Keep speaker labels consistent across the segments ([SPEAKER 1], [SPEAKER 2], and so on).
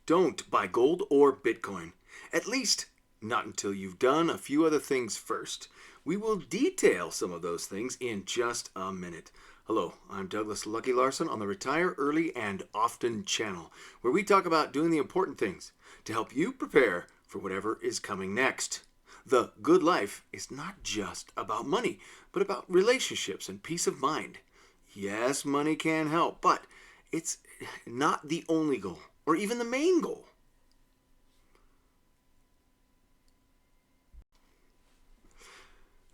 [SPEAKER 1] Don't buy gold or Bitcoin. At least, not until you've done a few other things first. We will detail some of those things in just a minute. Hello, I'm Douglas Lucky Larson on the Retire Early and Often channel, where we talk about doing the important things to help you prepare for whatever is coming next. The good life is not just about money, but about relationships and peace of mind. Yes, money can help, but it's not the only goal, or even the main goal.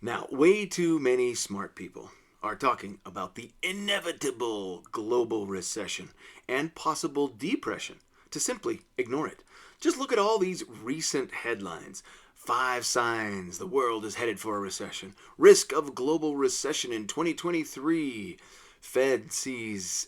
[SPEAKER 1] Now, way too many smart people are talking about the inevitable global recession and possible depression to simply ignore it. Just look at all these recent headlines. 5 signs the world is headed for a recession. Risk of global recession in 2023. Fed sees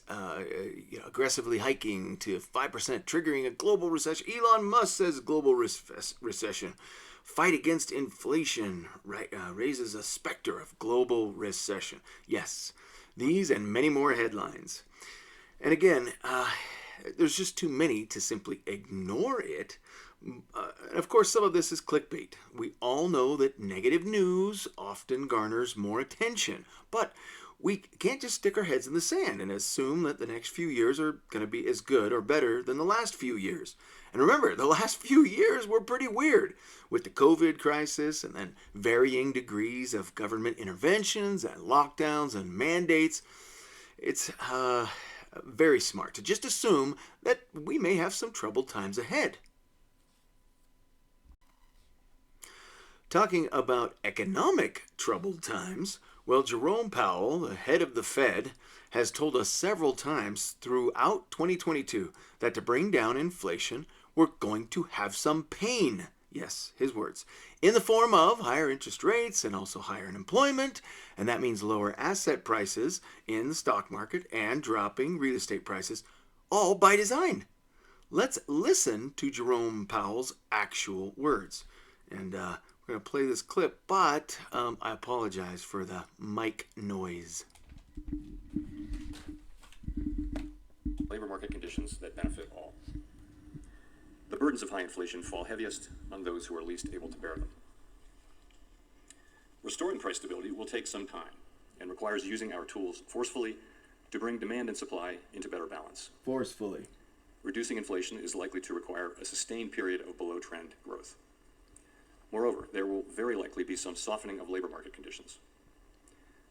[SPEAKER 1] aggressively hiking to 5%, triggering a global recession. Elon Musk says global recession. Fight against inflation raises a specter of global recession. Yes, these and many more headlines. And again, there's just too many to simply ignore it. Of course, some of this is clickbait. We all know that negative news often garners more attention, but we can't just stick our heads in the sand and assume that the next few years are going to be as good or better than the last few years. And remember, the last few years were pretty weird with the COVID crisis and then varying degrees of government interventions and lockdowns and mandates. It's very smart to just assume that we may have some troubled times ahead. Talking about economic troubled times, well, Jerome Powell, the head of the Fed, has told us several times throughout 2022 that to bring down inflation, we're going to have some pain. Yes, his words. In the form of higher interest rates and also higher unemployment, and that means lower asset prices in the stock market and dropping real estate prices, all by design. Let's listen to Jerome Powell's actual words. And we're going to play this clip, but I apologize for the mic noise.
[SPEAKER 2] Labor market conditions that benefit all. The burdens of high inflation fall heaviest on those who are least able to bear them. Restoring price stability will take some time and requires using our tools forcefully to bring demand and supply into better balance.
[SPEAKER 1] Forcefully.
[SPEAKER 2] Reducing inflation is likely to require a sustained period of below-trend growth. Moreover, there will very likely be some softening of labor market conditions.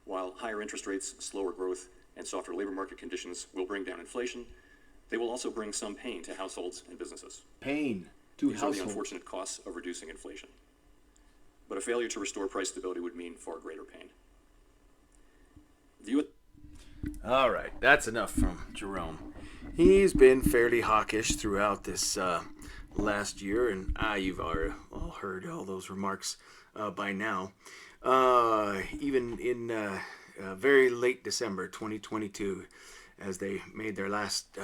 [SPEAKER 2] While higher interest rates, slower growth, and softer labor market conditions will bring down inflation, they will also bring some pain to households and businesses.
[SPEAKER 1] Pain to
[SPEAKER 2] These are
[SPEAKER 1] households.
[SPEAKER 2] the unfortunate costs of reducing inflation. But a failure to restore price stability would mean far greater pain.
[SPEAKER 1] All right, that's enough from Jerome. He's been fairly hawkish throughout this last year, and you've all heard all those remarks by now. Even in very late December 2022, as they made their last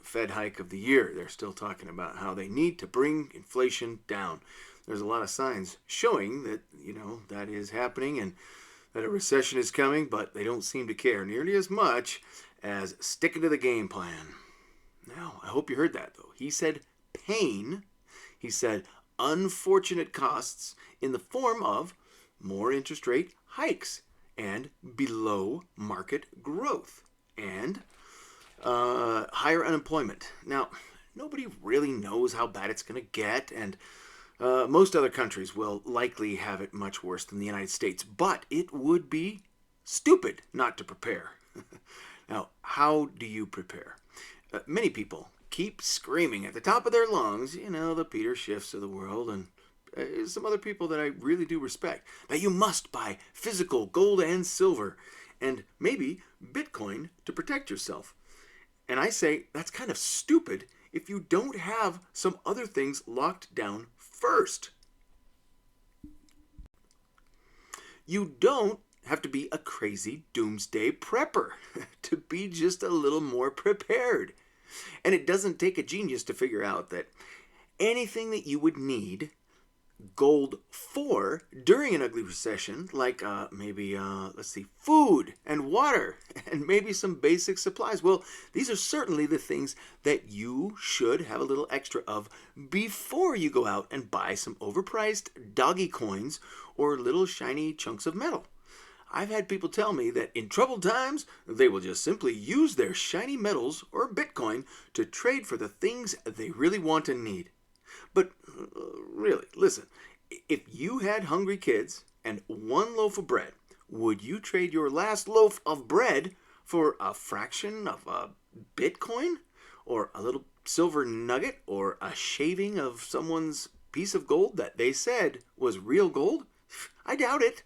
[SPEAKER 1] Fed hike of the year, they're still talking about how they need to bring inflation down. There's a lot of signs showing that, that is happening and that a recession is coming, but they don't seem to care nearly as much as sticking to the game plan. Now, I hope you heard that, though. He said pain. He said unfortunate costs in the form of more interest rate hikes and below market growth and higher unemployment. Now, nobody really knows how bad it's going to get, and most other countries will likely have it much worse than the United States, but it would be stupid not to prepare. Now, how do you prepare? Many people keep screaming at the top of their lungs, the Peter Schiffs of the world and some other people that I really do respect, that you must buy physical gold and silver and maybe Bitcoin to protect yourself. And I say that's kind of stupid if you don't have some other things locked down first. You don't have to be a crazy doomsday prepper to be just a little more prepared. And it doesn't take a genius to figure out that anything that you would need gold for during an ugly recession, like maybe, let's see, food and water and maybe some basic supplies. Well, these are certainly the things that you should have a little extra of before you go out and buy some overpriced doggy coins or little shiny chunks of metal. I've had people tell me that in troubled times, they will just simply use their shiny metals or Bitcoin to trade for the things they really want and need. But really, listen, if you had hungry kids and one loaf of bread, would you trade your last loaf of bread for a fraction of a Bitcoin? Or a little silver nugget? Or a shaving of someone's piece of gold that they said was real gold? I doubt it.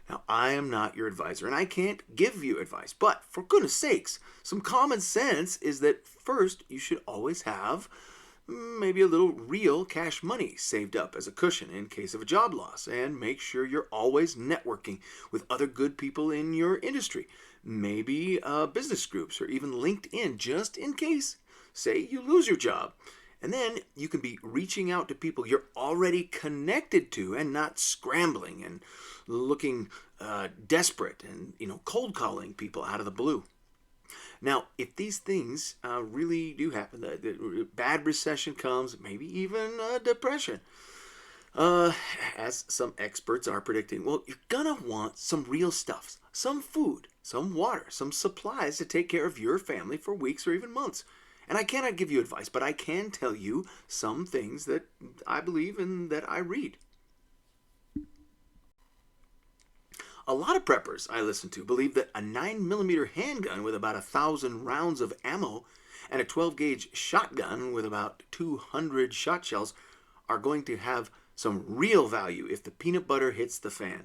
[SPEAKER 1] Now, I am not your advisor, and I can't give you advice. But for goodness sakes, some common sense is that first, you should always have maybe a little real cash money saved up as a cushion in case of a job loss. And make sure you're always networking with other good people in your industry. Maybe business groups or even LinkedIn, just in case, say, you lose your job. And then you can be reaching out to people you're already connected to and not scrambling and looking desperate and, cold calling people out of the blue. Now, if these things really do happen, the bad recession comes, maybe even a depression, as some experts are predicting, well, you're going to want some real stuff, some food, some water, some supplies to take care of your family for weeks or even months. And I cannot give you advice, but I can tell you some things that I believe and that I read. A lot of preppers I listen to believe that a 9mm handgun with about 1,000 rounds of ammo and a 12-gauge shotgun with about 200 shot shells are going to have some real value if the peanut butter hits the fan.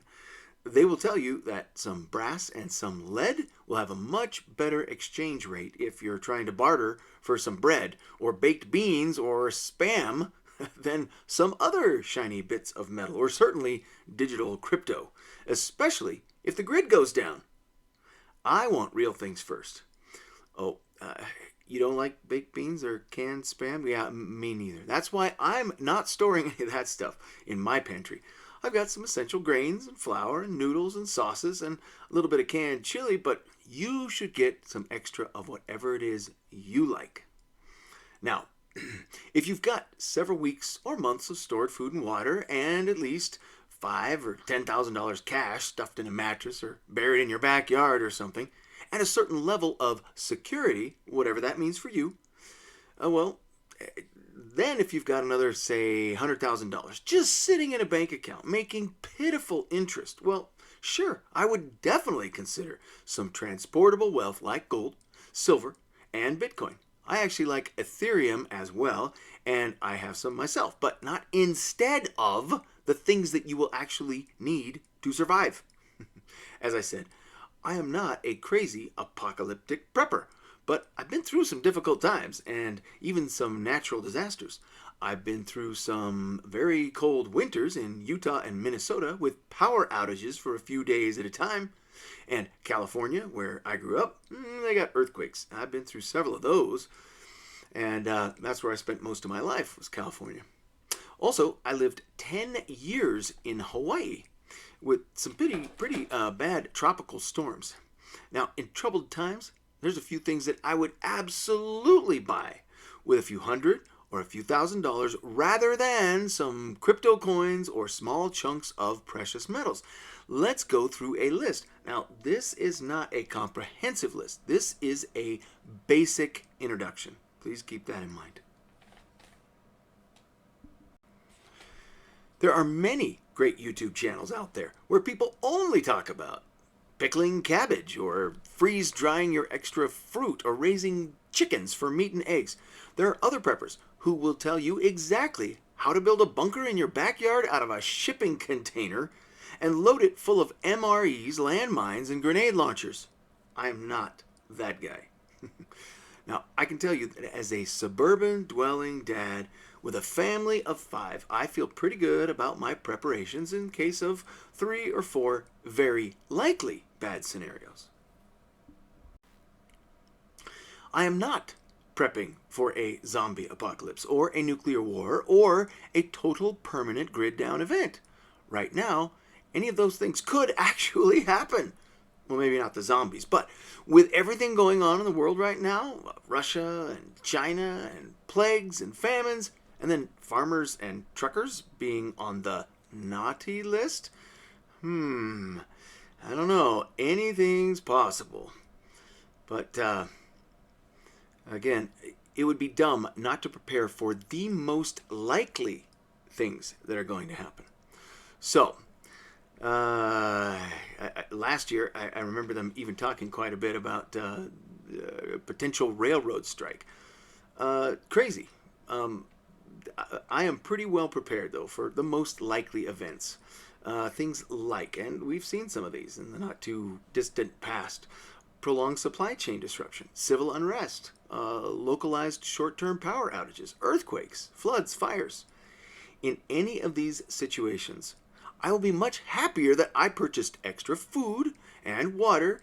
[SPEAKER 1] They will tell you that some brass and some lead will have a much better exchange rate if you're trying to barter for some bread or baked beans or spam than some other shiny bits of metal or certainly digital crypto, especially if the grid goes down. I want real things first. Oh, you don't like baked beans or canned spam? Yeah, me neither. That's why I'm not storing any of that stuff in my pantry. I've got some essential grains and flour and noodles and sauces and a little bit of canned chili, but you should get some extra of whatever it is you like. Now, if you've got several weeks or months of stored food and water and at least $5,000 or $10,000 cash stuffed in a mattress or buried in your backyard or something, and a certain level of security, whatever that means for you, then if you've got another, say, $100,000 just sitting in a bank account making pitiful interest, well, sure, I would definitely consider some transportable wealth like gold, silver, and Bitcoin. I actually like Ethereum as well, and I have some myself, but not instead of the things that you will actually need to survive. As I said, I am not a crazy apocalyptic prepper, but I've been through some difficult times and even some natural disasters. I've been through some very cold winters in Utah and Minnesota with power outages for a few days at a time. And California, where I grew up, they got earthquakes. I've been through several of those. And that's where I spent most of my life, was California. Also, I lived 10 years in Hawaii with some pretty bad tropical storms. Now, in troubled times, there's a few things that I would absolutely buy with a few hundred or a few $1,000s rather than some crypto coins or small chunks of precious metals. Let's go through a list. Now, this is not a comprehensive list. This is a basic introduction. Please keep that in mind. There are many great YouTube channels out there where people only talk about pickling cabbage or freeze drying your extra fruit or raising chickens for meat and eggs. There are other preppers who will tell you exactly how to build a bunker in your backyard out of a shipping container and load it full of MREs, landmines, and grenade launchers. I am not that guy. Now, I can tell you that as a suburban dwelling dad with a family of 5, I feel pretty good about my preparations in case of 3 or 4 very likely bad scenarios. I am not prepping for a zombie apocalypse or a nuclear war or a total permanent grid down event. Right now, any of those things could actually happen. Well, maybe not the zombies, but with everything going on in the world right now, Russia and China and plagues and famines, and then farmers and truckers being on the naughty list, I don't know. Anything's possible. But, again, it would be dumb not to prepare for the most likely things that are going to happen. So, last year, I remember them even talking quite a bit about potential railroad strike. Crazy. I am pretty well prepared, though, for the most likely events. Things like, and we've seen some of these in the not too distant past, prolonged supply chain disruption, civil unrest, localized short-term power outages, earthquakes, floods, fires. In any of these situations, I will be much happier that I purchased extra food and water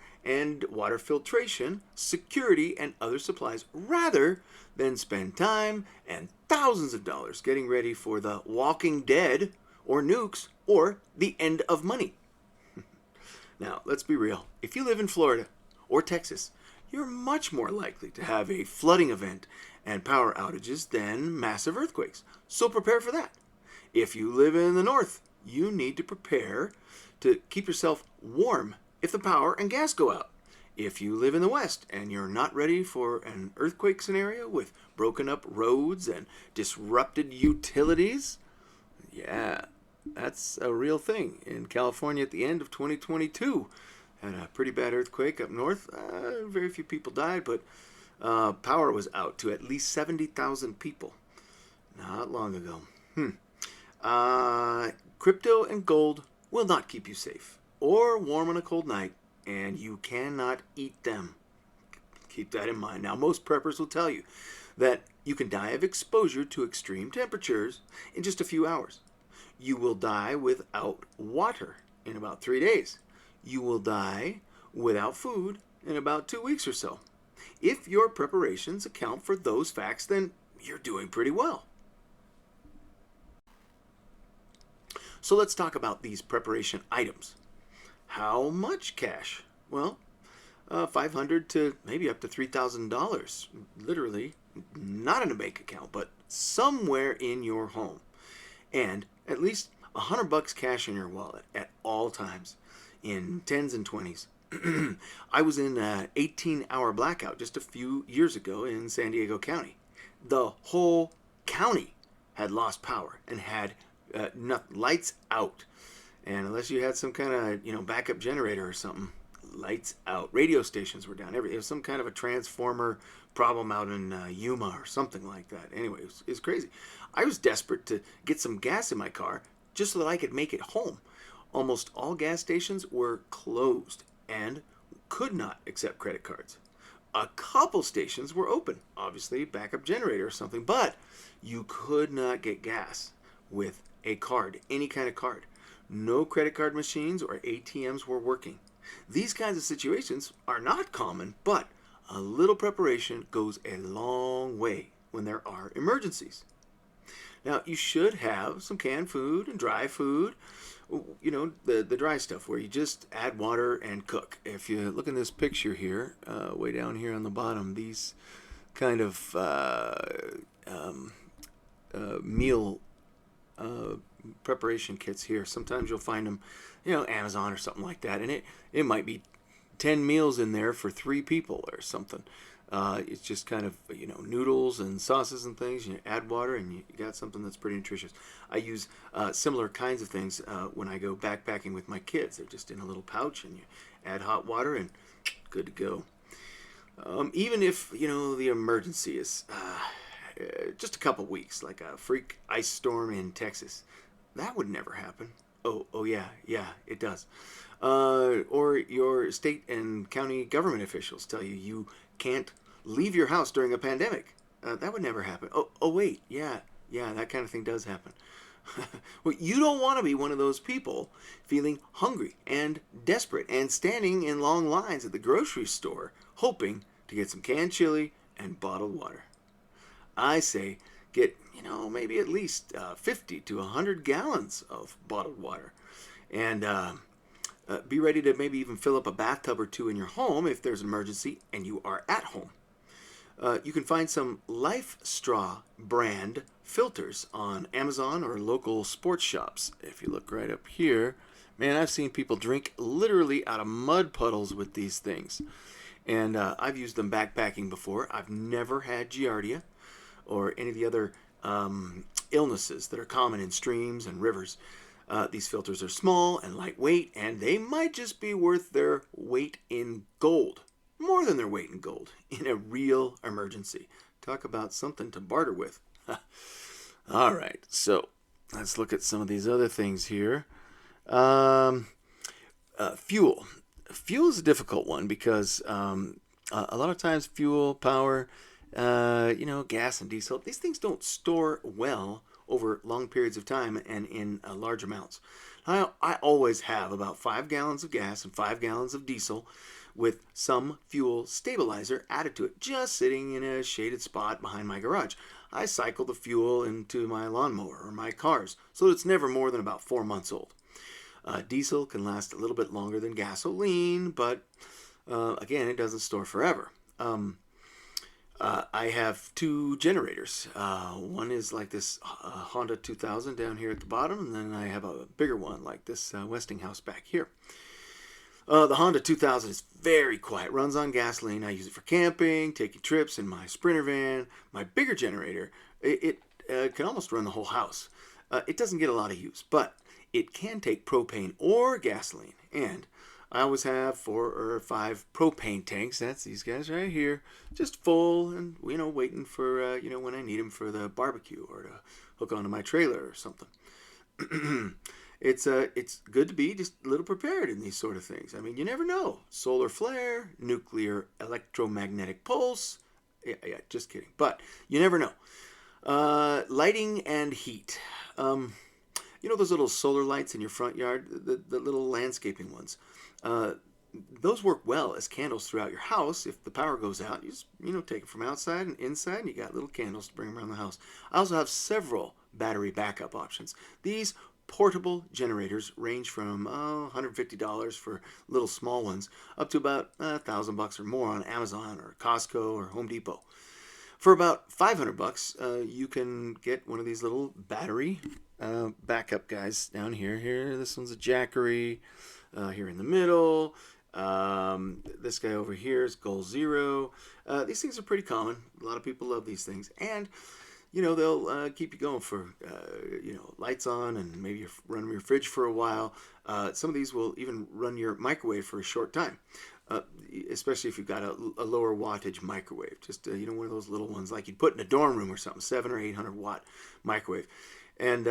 [SPEAKER 1] filtration, security, and other supplies rather than spend time and thousands of dollars getting ready for the Walking Dead or nukes or the end of money. Now, let's be real. If you live in Florida or Texas, you're much more likely to have a flooding event and power outages than massive earthquakes. So prepare for that. If you live in the north, you need to prepare to keep yourself warm if the power and gas go out. If you live in the west and you're not ready for an earthquake scenario with broken up roads and disrupted utilities, yeah, that's a real thing. In California at the end of 2022, had a pretty bad earthquake up north. Very few people died, but power was out to at least 70,000 people not long ago. Crypto and gold will not keep you safe or warm on a cold night, and you cannot eat them. Keep that in mind. Now, most preppers will tell you that you can die of exposure to extreme temperatures in just a few hours. You will die without water in about 3 days. You will die without food in about 2 weeks or so. If your preparations account for those facts, then you're doing pretty well. So let's talk about these preparation items. How much cash? Well, $500 to maybe up to $3,000, literally not in a bank account, but somewhere in your home, and at least $100 cash in your wallet at all times, in 10s and 20s. I was in an 18-hour blackout just a few years ago in San Diego County. The whole county had lost power and had lights out, and unless you had some kind of backup generator or something, lights out. Radio stations were down. It was some kind of a transformer problem out in Yuma or something like that. Anyway, it was crazy. I was desperate to get some gas in my car just so that I could make it home. Almost all gas stations were closed and could not accept credit cards. A couple stations were open, obviously backup generator or something, but you could not get gas with a card, any kind of card. No credit card machines or ATMs were working. These kinds of situations are not common, but a little preparation goes a long way when there are emergencies. Now, you should have some canned food and dry food, the dry stuff where you just add water and cook. If you look in this picture here, way down here on the bottom, these kind of meal preparation kits here. Sometimes you'll find them, Amazon or something like that, and it might be 10 meals in there for 3 people or something. It's just kind of noodles and sauces and things. You add water and you got something that's pretty nutritious. I use similar kinds of things when I go backpacking with my kids. They're just in a little pouch, and you add hot water and good to go. Even if the emergency is just a couple weeks, like a freak ice storm in Texas. That would never happen. Oh yeah, it does. Or your state and county government officials tell you can't leave your house during a pandemic. That would never happen. Oh wait, yeah, that kind of thing does happen. Well, you don't want to be one of those people feeling hungry and desperate and standing in long lines at the grocery store hoping to get some canned chili and bottled water. I say get, maybe at least 50 to 100 gallons of bottled water. And be ready to maybe even fill up a bathtub or two in your home if there's an emergency and you are at home. You can find some Life Straw brand filters on Amazon or local sports shops. If you look right up here, man, I've seen people drink literally out of mud puddles with these things. And I've used them backpacking before. I've never had giardia or any of the other illnesses that are common in streams and rivers. These filters are small and lightweight, and they might just be worth their weight in gold. More than their weight in gold in a real emergency. Talk about something to barter with. All right, so let's look at some of these other things here. Fuel. Fuel is a difficult one because a lot of times fuel, power, gas and diesel, these things don't store well over long periods of time and in large amounts. I always have about 5 gallons of gas and 5 gallons of diesel with some fuel stabilizer added to it, just sitting in a shaded spot behind my garage. I cycle the fuel into my lawnmower or my cars, so it's never more than about 4 months old. Diesel can last a little bit longer than gasoline, but again, it doesn't store forever. I have 2 generators. One is like this Honda 2000 down here at the bottom, and then I have a bigger one like this Westinghouse back here. The Honda 2000 is very quiet, runs on gasoline. I use it for camping, taking trips in my Sprinter van. My bigger generator, it can almost run the whole house. It doesn't get a lot of use, but it can take propane or gasoline. And I always have 4 or 5 propane tanks. That's these guys right here, just full and, waiting for, when I need them for the barbecue or to hook onto my trailer or something. It's good to be just a little prepared in these sort of things. I mean, you never know. Solar flare, nuclear electromagnetic pulse. Yeah, just kidding. But you never know. Lighting and heat. Those little solar lights in your front yard, the little landscaping ones. Those work well as candles throughout your house. If the power goes out, you just, take it from outside and inside, and you got little candles to bring around the house. I also have several battery backup options. These portable generators range from $150 for little small ones up to about $1,000 or more on Amazon or Costco or Home Depot. For about $500, you can get one of these little battery backup guys down here. This one's a Jackery. Here in the middle. This guy over here is Goal Zero. These things are pretty common. A lot of people love these things. And, they'll keep you going for, lights on, and maybe you run your fridge for a while. Some of these will even run your microwave for a short time, especially if you've got a lower wattage microwave. Just, one of those little ones like you'd put in a dorm room or something, 700 or 800 watt microwave. And,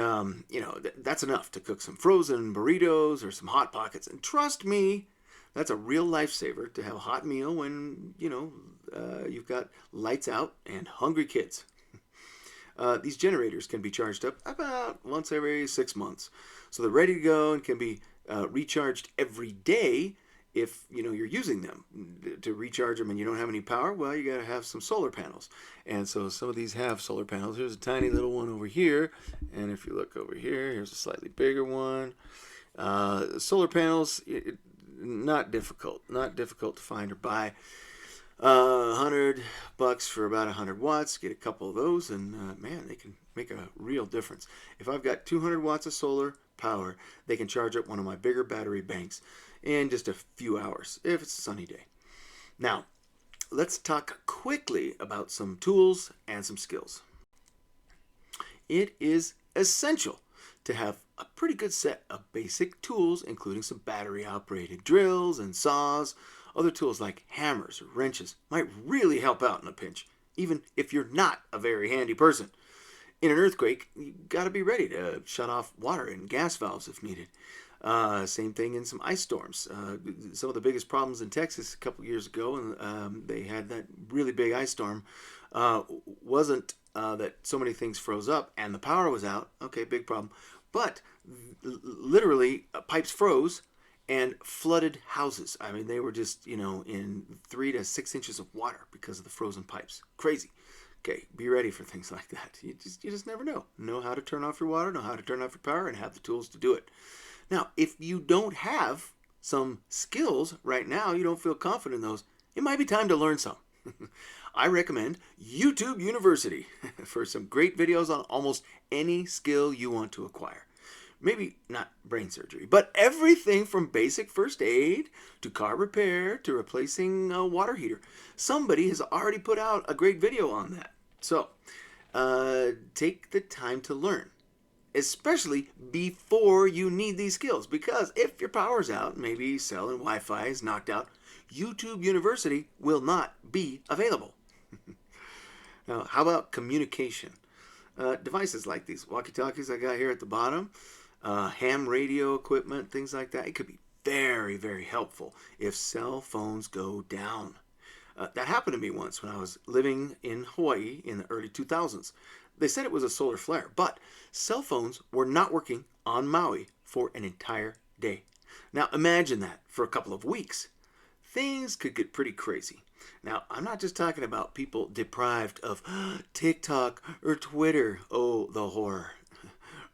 [SPEAKER 1] that's enough to cook some frozen burritos or some Hot Pockets. And trust me, that's a real lifesaver to have a hot meal when, you've got lights out and hungry kids. These generators can be charged up about once every 6 months. So they're ready to go and can be recharged every day if you're using them. To recharge them and you don't have any power, well, you got to have some solar panels. And so some of these have solar panels. Here's a tiny little one over here, and if you look over here, here's a slightly bigger one. Solar panels, not difficult to find or buy. $100 for about 100 watts. Get a couple of those, and man, they can make a real difference. If I've got 200 watts of solar power, they can charge up one of my bigger battery banks in just a few hours if it's a sunny day. Now, let's talk quickly about some tools and some skills. It is essential to have a pretty good set of basic tools, including some battery-operated drills and saws. Other tools like hammers or wrenches might really help out in a pinch, even if you're not a very handy person. In an earthquake, you got to be ready to shut off water and gas valves if needed. Same thing in some ice storms. Some of the biggest problems in Texas a couple years ago, and they had that really big ice storm, wasn't that so many things froze up and the power was out. Okay, big problem. But literally, pipes froze, and flooded houses. I mean, they were just, in 3 to 6 inches of water because of the frozen pipes. Crazy. Okay, be ready for things like that. You just never know. Know how to turn off your water, know how to turn off your power, and have the tools to do it. Now, if you don't have some skills right now, you don't feel confident in those, it might be time to learn some. I recommend YouTube University for some great videos on almost any skill you want to acquire. Maybe not brain surgery, but everything from basic first aid to car repair to replacing a water heater. Somebody has already put out a great video on that. So, take the time to learn, especially before you need these skills. Because if your power's out, maybe cell and Wi-Fi is knocked out, YouTube University will not be available. Now, how about communication? Devices like these walkie-talkies I got here at the bottom, ham radio equipment, things like that. It could be very, very helpful if cell phones go down. That happened to me once when I was living in Hawaii in the early 2000s. They said it was a solar flare, but cell phones were not working on Maui for an entire day. Now imagine that for a couple of weeks. Things could get pretty crazy. Now, I'm not just talking about people deprived of TikTok or Twitter. Oh, the horror.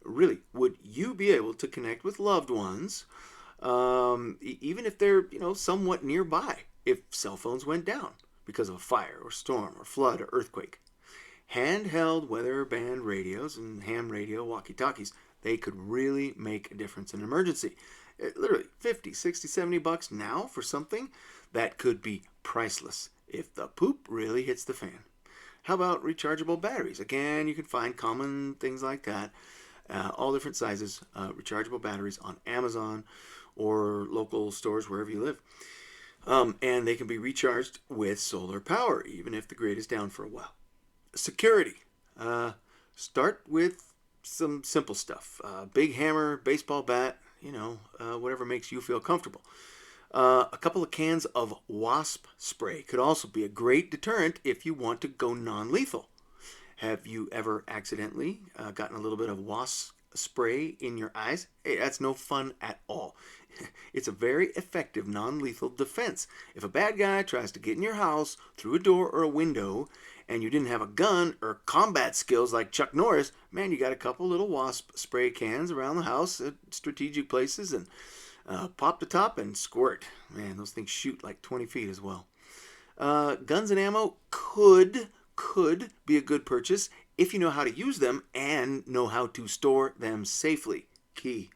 [SPEAKER 1] Really, would you be able to connect with loved ones, even if they're, somewhat nearby, if cell phones went down because of a fire or storm or flood or earthquake? Handheld weather band radios and ham radio walkie-talkies, they could really make a difference in an emergency. Literally 50, 60, 70 bucks now for something that could be priceless if the poop really hits the fan. How about rechargeable batteries? Again, you can find common things like that, all different sizes, rechargeable batteries on Amazon or local stores wherever you live. And they can be recharged with solar power, even if the grid is down for a while. Security. Start with some simple stuff. Big hammer, baseball bat, whatever makes you feel comfortable. A couple of cans of wasp spray could also be a great deterrent if you want to go non-lethal. Have you ever accidentally gotten a little bit of wasp spray in your eyes? Hey, that's no fun at all. It's a very effective non-lethal defense. If a bad guy tries to get in your house through a door or a window and you didn't have a gun or combat skills like Chuck Norris, man, you got a couple little wasp spray cans around the house at strategic places and pop the top and squirt. Man, those things shoot like 20 feet as well. Guns and ammo could be a good purchase if you know how to use them and know how to store them safely. Key.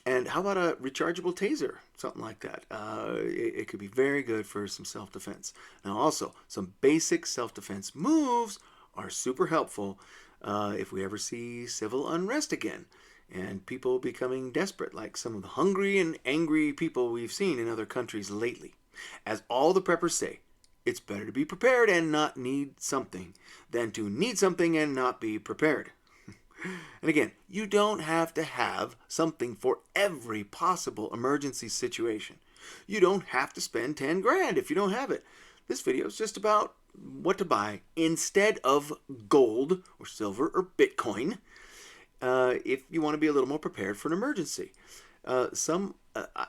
[SPEAKER 1] And how about a rechargeable taser? Something like that. It could be very good for some self-defense. Now also, some basic self-defense moves are super helpful if we ever see civil unrest again and people becoming desperate, like some of the hungry and angry people we've seen in other countries lately. As all the preppers say, it's better to be prepared and not need something than to need something and not be prepared. And again, you don't have to have something for every possible emergency situation. You don't have to spend 10 grand if you don't have it. This video is just about what to buy instead of gold or silver or Bitcoin if you want to be a little more prepared for an emergency. Some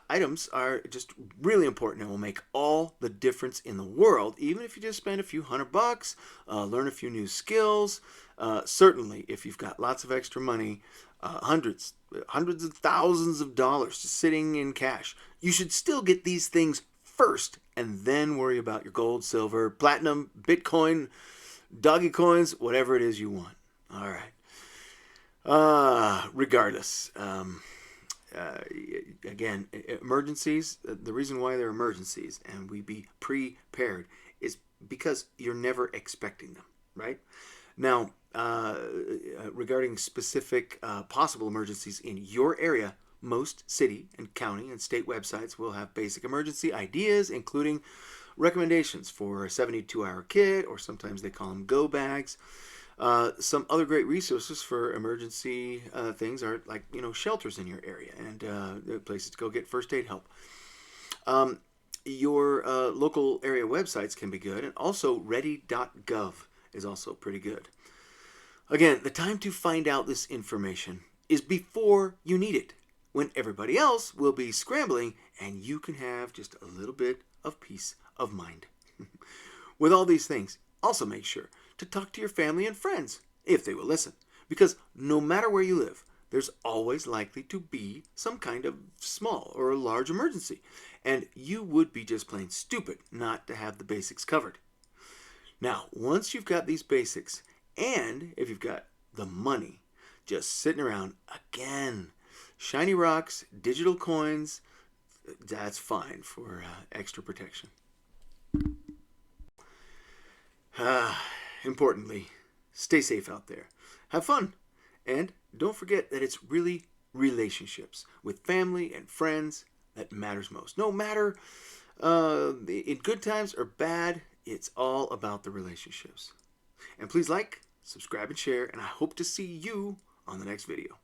[SPEAKER 1] items are just really important and will make all the difference in the world, even if you just spend a few $100, learn a few new skills. Certainly, if you've got lots of extra money, hundreds of thousands of dollars just sitting in cash, you should still get these things first and then worry about your gold, silver, platinum, Bitcoin, doggy coins, whatever it is you want. All right. Regardless, again, emergencies, the reason why they're emergencies and we be prepared is because you're never expecting them, right? Now, regarding specific possible emergencies in your area, most city and county and state websites will have basic emergency ideas, including recommendations for a 72-hour kit, or sometimes they call them go bags. Some other great resources for emergency things are like, shelters in your area and places to go get first aid help. Your local area websites can be good, and also ready.gov is also pretty good. Again, the time to find out this information is before you need it. when everybody else will be scrambling, and you can have just a little bit of peace of mind. With all these things, also make sure to talk to your family and friends, if they will listen, because no matter where you live, there's always likely to be some kind of small or large emergency, and you would be just plain stupid not to have the basics covered. Now, once you've got these basics, and if you've got the money just sitting around, again, shiny rocks, digital coins, that's fine for extra protection. Importantly, stay safe out there. Have fun. And don't forget that it's really relationships with family and friends that matters most. No matter in good times or bad, it's all about the relationships. And please like, subscribe, and share, and I hope to see you on the next video.